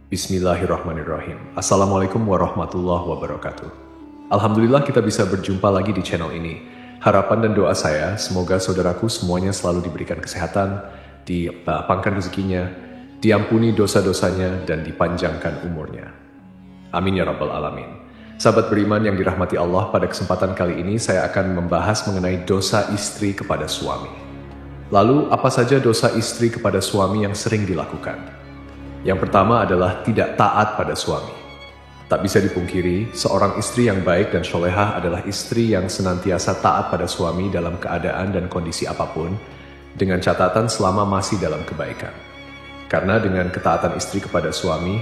Bismillahirrahmanirrahim. Assalamualaikum warahmatullahi wabarakatuh. Alhamdulillah kita bisa berjumpa lagi di channel ini. Harapan dan doa saya, semoga saudaraku semuanya selalu diberikan kesehatan, dilapangkan rezekinya, diampuni dosa-dosanya, dan dipanjangkan umurnya. Amin ya rabbal alamin. Sahabat beriman yang dirahmati Allah, pada kesempatan kali ini saya akan membahas mengenai dosa istri kepada suami. Lalu, apa saja dosa istri kepada suami yang sering dilakukan? Yang pertama adalah tidak taat pada suami. Tak bisa dipungkiri, seorang istri yang baik dan solehah adalah istri yang senantiasa taat pada suami dalam keadaan dan kondisi apapun, dengan catatan selama masih dalam kebaikan. Karena dengan ketaatan istri kepada suami,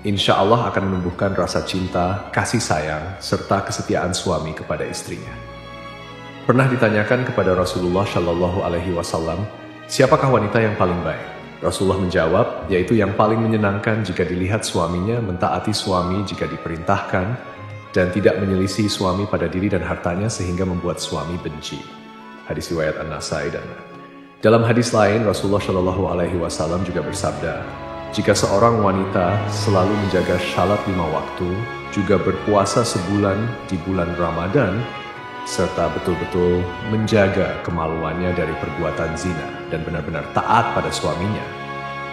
insya Allah akan menumbuhkan rasa cinta, kasih sayang, serta kesetiaan suami kepada istrinya. Pernah ditanyakan kepada Rasulullah Shallallahu Alaihi Wasallam, siapakah wanita yang paling baik? Rasulullah menjawab, yaitu yang paling menyenangkan jika dilihat suaminya mentaati suami jika diperintahkan dan tidak menyelisih suami pada diri dan hartanya sehingga membuat suami benci. Hadis riwayat An-Nasai dan dalam hadis lain Rasulullah Shallallahu Alaihi Wasallam juga bersabda, jika seorang wanita selalu menjaga salat 5 waktu, juga berpuasa sebulan di bulan Ramadan, serta betul-betul menjaga kemaluannya dari perbuatan zina dan benar-benar taat pada suaminya,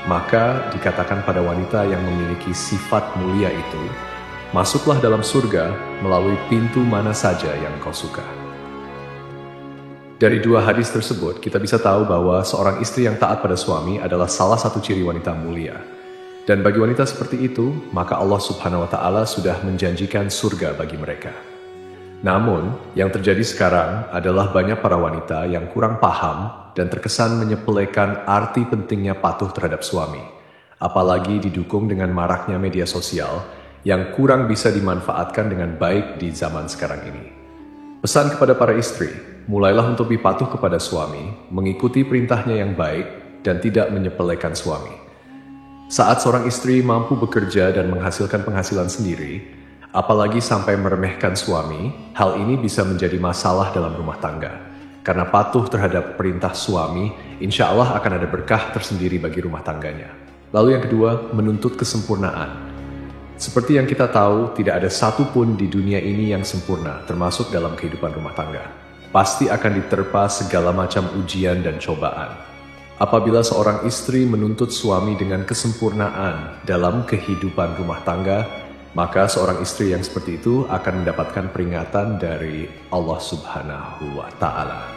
maka dikatakan pada wanita yang memiliki sifat mulia itu, masuklah dalam surga melalui pintu mana saja yang kau suka. Dari dua hadis tersebut, kita bisa tahu bahwa seorang istri yang taat pada suami adalah salah satu ciri wanita mulia. Dan bagi wanita seperti itu, maka Allah Subhanahu wa Ta'ala sudah menjanjikan surga bagi mereka. Namun, yang terjadi sekarang adalah banyak para wanita yang kurang paham dan terkesan menyepelekan arti pentingnya patuh terhadap suami, apalagi didukung dengan maraknya media sosial yang kurang bisa dimanfaatkan dengan baik di zaman sekarang ini. Pesan kepada para istri, mulailah untuk patuh kepada suami, mengikuti perintahnya yang baik, dan tidak menyepelekan suami. Saat seorang istri mampu bekerja dan menghasilkan penghasilan sendiri, apalagi sampai meremehkan suami, hal ini bisa menjadi masalah dalam rumah tangga. Karena patuh terhadap perintah suami, insya Allah akan ada berkah tersendiri bagi rumah tangganya. Lalu yang kedua, menuntut kesempurnaan. Seperti yang kita tahu, tidak ada satupun di dunia ini yang sempurna, termasuk dalam kehidupan rumah tangga. Pasti akan diterpa segala macam ujian dan cobaan. Apabila seorang istri menuntut suami dengan kesempurnaan dalam kehidupan rumah tangga, maka seorang istri yang seperti itu akan mendapatkan peringatan dari Allah Subhanahu wa Ta'ala.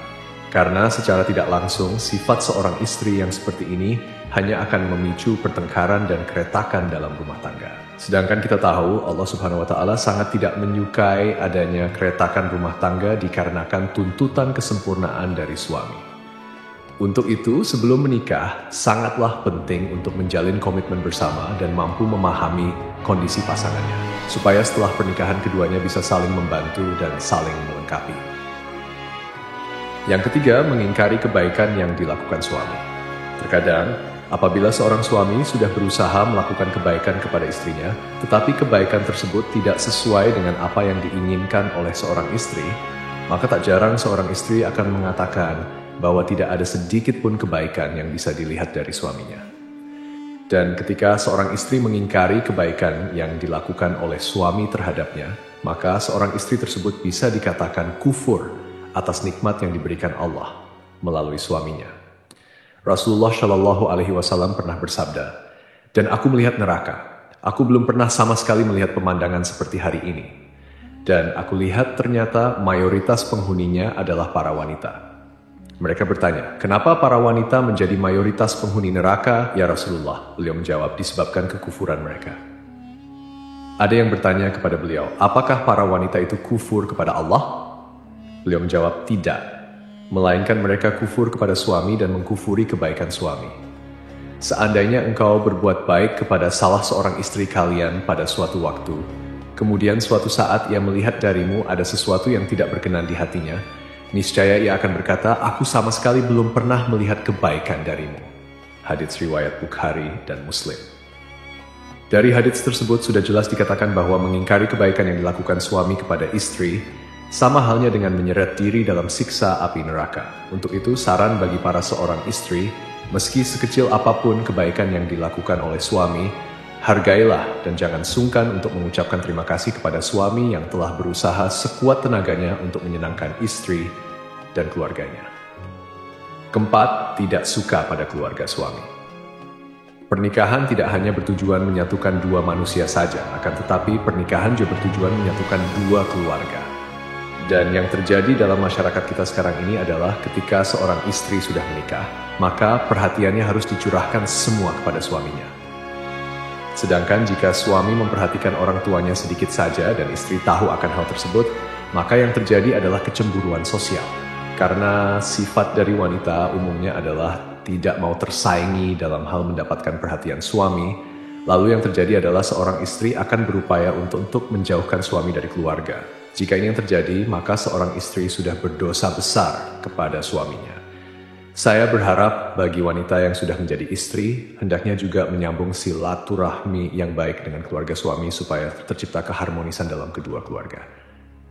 Karena secara tidak langsung, sifat seorang istri yang seperti ini hanya akan memicu pertengkaran dan keretakan dalam rumah tangga. Sedangkan kita tahu Allah Subhanahu wa Ta'ala sangat tidak menyukai adanya keretakan rumah tangga dikarenakan tuntutan kesempurnaan dari suami. Untuk itu, sebelum menikah, sangatlah penting untuk menjalin komitmen bersama dan mampu memahami kondisi pasangannya, supaya setelah pernikahan keduanya bisa saling membantu dan saling melengkapi. Yang ketiga, mengingkari kebaikan yang dilakukan suami. Terkadang, apabila seorang suami sudah berusaha melakukan kebaikan kepada istrinya, tetapi kebaikan tersebut tidak sesuai dengan apa yang diinginkan oleh seorang istri, maka tak jarang seorang istri akan mengatakan bahwa tidak ada sedikit pun kebaikan yang bisa dilihat dari suaminya. Dan ketika seorang istri mengingkari kebaikan yang dilakukan oleh suami terhadapnya, maka seorang istri tersebut bisa dikatakan kufur atas nikmat yang diberikan Allah melalui suaminya. Rasulullah Shallallahu Alaihi Wasallam pernah bersabda, dan aku melihat neraka. Aku belum pernah sama sekali melihat pemandangan seperti hari ini. Dan aku lihat ternyata mayoritas penghuninya adalah para wanita. Mereka bertanya, kenapa para wanita menjadi mayoritas penghuni neraka, ya Rasulullah? Beliau menjawab, disebabkan kekufuran mereka. Ada yang bertanya kepada beliau, apakah para wanita itu kufur kepada Allah? Beliau menjawab, tidak. Melainkan mereka kufur kepada suami dan mengkufuri kebaikan suami. Seandainya engkau berbuat baik kepada salah seorang istri kalian pada suatu waktu, kemudian suatu saat ia melihat darimu ada sesuatu yang tidak berkenan di hatinya, niscaya ia akan berkata, aku sama sekali belum pernah melihat kebaikan darimu. Hadits riwayat Bukhari dan Muslim. Dari hadits tersebut sudah jelas dikatakan bahwa mengingkari kebaikan yang dilakukan suami kepada istri sama halnya dengan menyeret diri dalam siksa api neraka. Untuk itu, saran bagi para seorang istri, meski sekecil apapun kebaikan yang dilakukan oleh suami, Hargailah dan jangan sungkan untuk mengucapkan terima kasih kepada suami yang telah berusaha sekuat tenaganya untuk menyenangkan istri dan keluarganya. Keempat, tidak suka pada keluarga suami. Pernikahan tidak hanya bertujuan menyatukan dua manusia saja, akan tetapi pernikahan juga bertujuan menyatukan dua keluarga. Dan yang terjadi dalam masyarakat kita sekarang ini adalah ketika seorang istri sudah menikah, maka perhatiannya harus dicurahkan semua kepada suaminya. Sedangkan jika suami memperhatikan orang tuanya sedikit saja dan istri tahu akan hal tersebut, maka yang terjadi adalah kecemburuan sosial. Karena sifat dari wanita umumnya adalah tidak mau tersaingi dalam hal mendapatkan perhatian suami, lalu yang terjadi adalah seorang istri akan berupaya untuk menjauhkan suami dari keluarga. Jika ini yang terjadi, maka seorang istri sudah berdosa besar kepada suaminya. Saya berharap bagi wanita yang sudah menjadi istri, hendaknya juga menyambung silaturahmi yang baik dengan keluarga suami supaya tercipta keharmonisan dalam kedua keluarga.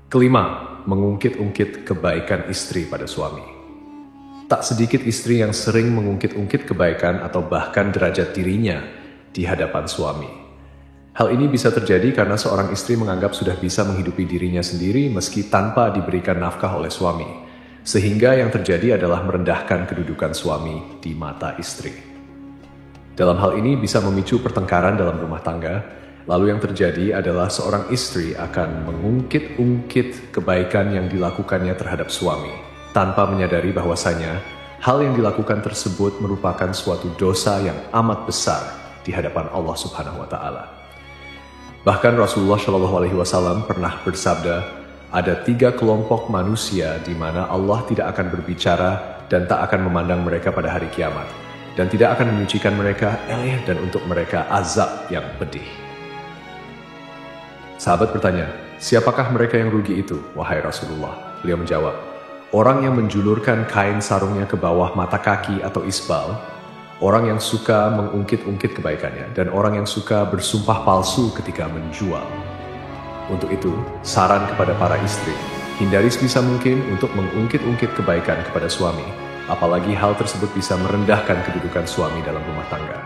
Kelima, mengungkit-ungkit kebaikan istri pada suami. Tak sedikit istri yang sering mengungkit-ungkit kebaikan atau bahkan derajat dirinya di hadapan suami. Hal ini bisa terjadi karena seorang istri menganggap sudah bisa menghidupi dirinya sendiri meski tanpa diberikan nafkah oleh suami. Sehingga yang terjadi adalah merendahkan kedudukan suami di mata istri. Dalam hal ini bisa memicu pertengkaran dalam rumah tangga, lalu yang terjadi adalah seorang istri akan mengungkit-ungkit kebaikan yang dilakukannya terhadap suami, tanpa menyadari bahwasanya hal yang dilakukan tersebut merupakan suatu dosa yang amat besar di hadapan Allah Subhanahu wa Ta'ala. Bahkan Rasulullah SAW pernah bersabda, ada 3 kelompok manusia di mana Allah tidak akan berbicara dan tak akan memandang mereka pada hari kiamat, dan tidak akan menyucikan mereka, dan untuk mereka azab yang pedih. Sahabat bertanya, siapakah mereka yang rugi itu, wahai Rasulullah? Beliau menjawab, orang yang menjulurkan kain sarungnya ke bawah mata kaki atau isbal, orang yang suka mengungkit-ungkit kebaikannya, dan orang yang suka bersumpah palsu ketika menjual. Untuk itu, saran kepada para istri, hindari sebisa mungkin untuk mengungkit-ungkit kebaikan kepada suami, apalagi hal tersebut bisa merendahkan kedudukan suami dalam rumah tangga.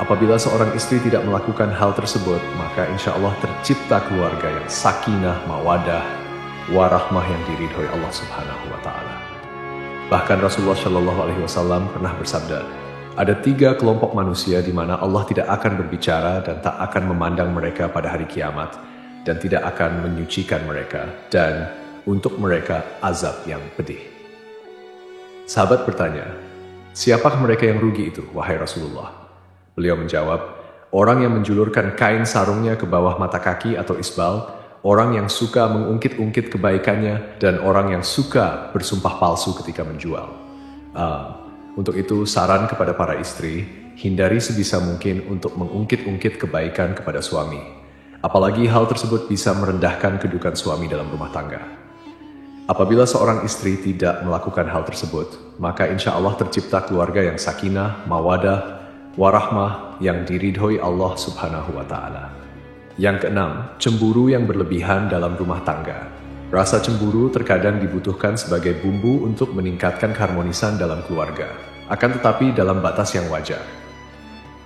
Apabila seorang istri tidak melakukan hal tersebut, maka insya Allah tercipta keluarga yang sakinah, mawadah, warahmah yang diridhoi Allah Subhanahu wa Ta'ala. Bahkan Rasulullah SAW pernah bersabda, ada 3 kelompok manusia di mana Allah tidak akan berbicara dan tak akan memandang mereka pada hari kiamat, dan tidak akan menyucikan mereka, dan untuk mereka azab yang pedih. Sahabat bertanya, siapakah mereka yang rugi itu, wahai Rasulullah? Beliau menjawab, orang yang menjulurkan kain sarungnya ke bawah mata kaki atau isbal, orang yang suka mengungkit-ungkit kebaikannya, dan orang yang suka bersumpah palsu ketika menjual. Untuk itu, saran kepada para istri, hindari sebisa mungkin untuk mengungkit-ungkit kebaikan kepada suami. Apalagi hal tersebut bisa merendahkan kedudukan suami dalam rumah tangga. Apabila seorang istri tidak melakukan hal tersebut, maka insya Allah tercipta keluarga yang sakinah, mawadah, warahmah yang diridhoi Allah Subhanahu wa Ta'ala. Yang keenam, cemburu yang berlebihan dalam rumah tangga. Rasa cemburu terkadang dibutuhkan sebagai bumbu untuk meningkatkan keharmonisan dalam keluarga, akan tetapi dalam batas yang wajar.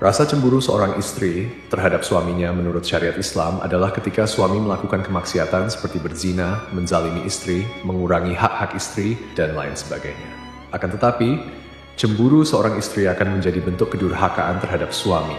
Rasa cemburu seorang istri terhadap suaminya menurut syariat Islam adalah ketika suami melakukan kemaksiatan seperti berzina, menzalimi istri, mengurangi hak-hak istri, dan lain sebagainya. Akan tetapi, cemburu seorang istri akan menjadi bentuk kedurhakaan terhadap suami,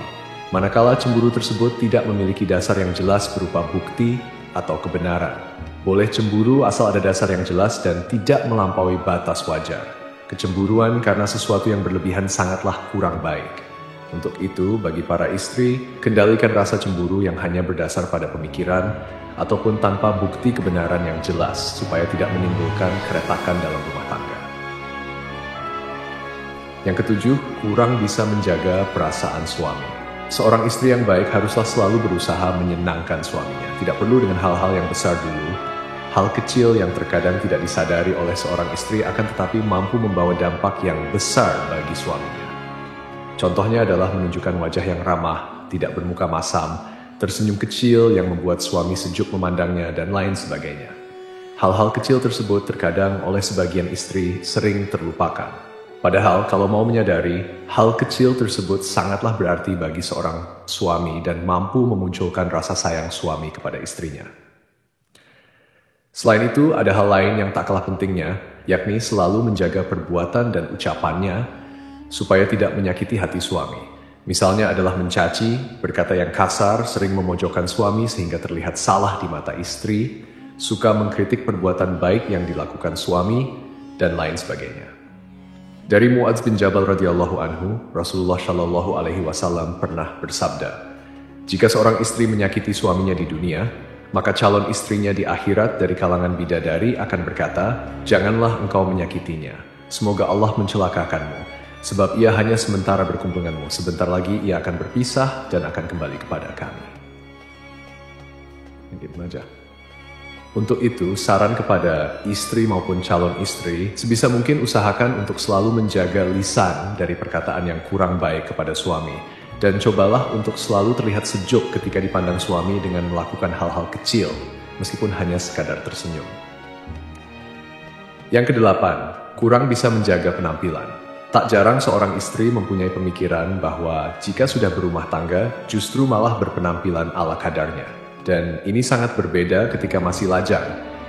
manakala cemburu tersebut tidak memiliki dasar yang jelas berupa bukti atau kebenaran. Boleh cemburu asal ada dasar yang jelas dan tidak melampaui batas wajar. Kecemburuan karena sesuatu yang berlebihan sangatlah kurang baik. Untuk itu, bagi para istri, kendalikan rasa cemburu yang hanya berdasar pada pemikiran ataupun tanpa bukti kebenaran yang jelas supaya tidak menimbulkan keretakan dalam rumah tangga. Yang ketujuh, kurang bisa menjaga perasaan suami. Seorang istri yang baik haruslah selalu berusaha menyenangkan suaminya. Tidak perlu dengan hal-hal yang besar dulu. Hal kecil yang terkadang tidak disadari oleh seorang istri akan tetapi mampu membawa dampak yang besar bagi suaminya. Contohnya adalah menunjukkan wajah yang ramah, tidak bermuka masam, tersenyum kecil yang membuat suami sejuk memandangnya, dan lain sebagainya. Hal-hal kecil tersebut terkadang oleh sebagian istri sering terlupakan. Padahal kalau mau menyadari, hal kecil tersebut sangatlah berarti bagi seorang suami dan mampu memunculkan rasa sayang suami kepada istrinya. Selain itu, ada hal lain yang tak kalah pentingnya, yakni selalu menjaga perbuatan dan ucapannya supaya tidak menyakiti hati suami. Misalnya adalah mencaci, berkata yang kasar, sering memojokkan suami sehingga terlihat salah di mata istri, suka mengkritik perbuatan baik yang dilakukan suami, dan lain sebagainya. Dari Mu'adz bin Jabal radhiyallahu anhu, Rasulullah shallallahu alaihi wasallam pernah bersabda, "Jika seorang istri menyakiti suaminya di dunia, maka calon istrinya di akhirat dari kalangan bidadari akan berkata, 'Janganlah engkau menyakitinya. Semoga Allah mencelakakanmu, sebab ia hanya sementara berkumpul denganmu. Sebentar lagi ia akan berpisah dan akan kembali kepada kami.'" Gitu aja. Untuk itu, saran kepada istri maupun calon istri, sebisa mungkin usahakan untuk selalu menjaga lisan dari perkataan yang kurang baik kepada suami. Dan cobalah untuk selalu terlihat sejuk ketika dipandang suami dengan melakukan hal-hal kecil, meskipun hanya sekadar tersenyum. Yang kedelapan, kurang bisa menjaga penampilan. Tak jarang seorang istri mempunyai pemikiran bahwa jika sudah berumah tangga, justru malah berpenampilan ala kadarnya. Dan ini sangat berbeda ketika masih lajang,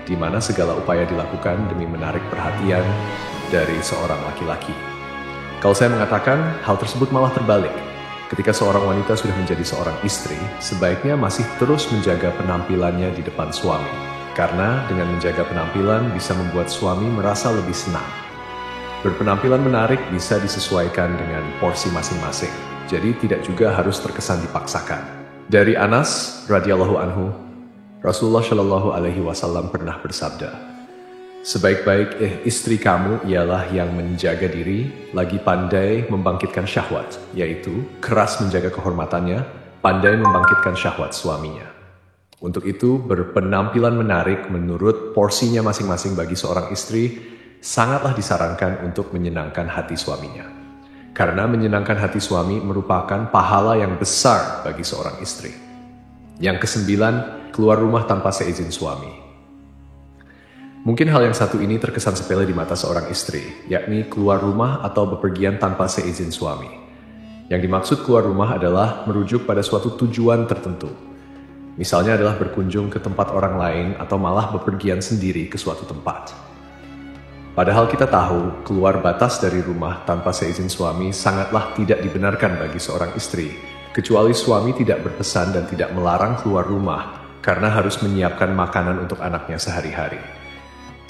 di mana segala upaya dilakukan demi menarik perhatian dari seorang laki-laki. Kalau saya mengatakan, hal tersebut malah terbalik. Ketika seorang wanita sudah menjadi seorang istri, sebaiknya masih terus menjaga penampilannya di depan suami. Karena dengan menjaga penampilan bisa membuat suami merasa lebih senang. Berpenampilan menarik bisa disesuaikan dengan porsi masing-masing, jadi tidak juga harus terkesan dipaksakan. Dari Anas radhiyallahu anhu, Rasulullah shallallahu alaihi wasallam pernah bersabda, "Sebaik-baik istri kamu ialah yang menjaga diri, lagi pandai membangkitkan syahwat, yaitu keras menjaga kehormatannya, pandai membangkitkan syahwat suaminya." Untuk itu, berpenampilan menarik menurut porsinya masing-masing bagi seorang istri sangatlah disarankan untuk menyenangkan hati suaminya. Karena menyenangkan hati suami merupakan pahala yang besar bagi seorang istri. Yang kesembilan, keluar rumah tanpa seizin suami. Mungkin hal yang satu ini terkesan sepele di mata seorang istri, yakni keluar rumah atau bepergian tanpa seizin suami. Yang dimaksud keluar rumah adalah merujuk pada suatu tujuan tertentu. Misalnya adalah berkunjung ke tempat orang lain atau malah bepergian sendiri ke suatu tempat. Padahal kita tahu, keluar batas dari rumah tanpa seizin suami sangatlah tidak dibenarkan bagi seorang istri, kecuali suami tidak berpesan dan tidak melarang keluar rumah, karena harus menyiapkan makanan untuk anaknya sehari-hari.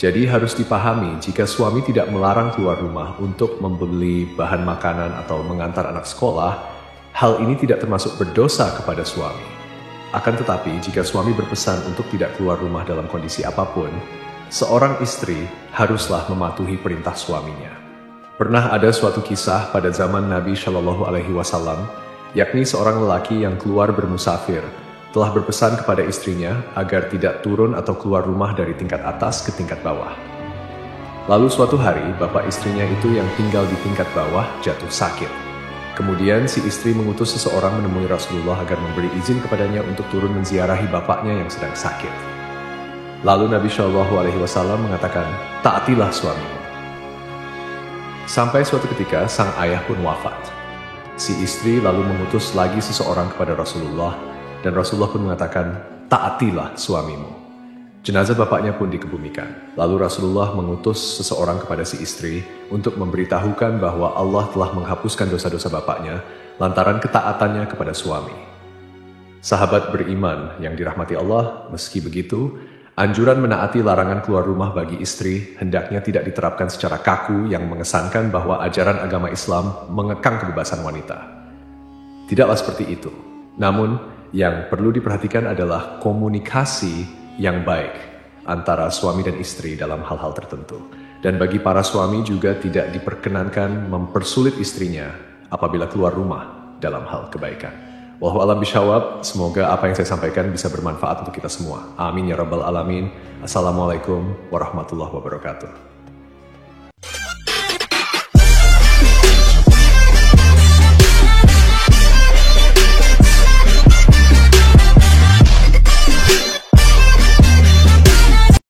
Jadi harus dipahami, jika suami tidak melarang keluar rumah untuk membeli bahan makanan atau mengantar anak sekolah, hal ini tidak termasuk berdosa kepada suami. Akan tetapi, jika suami berpesan untuk tidak keluar rumah dalam kondisi apapun, seorang istri haruslah mematuhi perintah suaminya. Pernah ada suatu kisah pada zaman Nabi Shallallahu Alaihi Wasallam, yakni seorang lelaki yang keluar bermusafir, telah berpesan kepada istrinya agar tidak turun atau keluar rumah dari tingkat atas ke tingkat bawah. Lalu suatu hari, bapak istrinya itu yang tinggal di tingkat bawah jatuh sakit. Kemudian si istri mengutus seseorang menemui Rasulullah agar memberi izin kepadanya untuk turun menziarahi bapaknya yang sedang sakit. Lalu Nabi Shallallahu Alaihi Wasallam mengatakan, "Taatilah suamimu." Sampai suatu ketika sang ayah pun wafat. Si istri lalu mengutus lagi seseorang kepada Rasulullah, dan Rasulullah pun mengatakan, "Taatilah suamimu." Jenazah bapaknya pun dikebumikan. Lalu Rasulullah mengutus seseorang kepada si istri untuk memberitahukan bahwa Allah telah menghapuskan dosa-dosa bapaknya lantaran ketaatannya kepada suami. Sahabat beriman yang dirahmati Allah, meski begitu, anjuran menaati larangan keluar rumah bagi istri hendaknya tidak diterapkan secara kaku yang mengesankan bahwa ajaran agama Islam mengekang kebebasan wanita. Tidaklah seperti itu. Namun, yang perlu diperhatikan adalah komunikasi yang baik antara suami dan istri dalam hal-hal tertentu. Dan bagi para suami juga tidak diperkenankan mempersulit istrinya apabila keluar rumah dalam hal kebaikan. Wallahu a'lam bishawab, semoga apa yang saya sampaikan bisa bermanfaat untuk kita semua. Amin ya rabbal alamin. Assalamualaikum warahmatullahi wabarakatuh.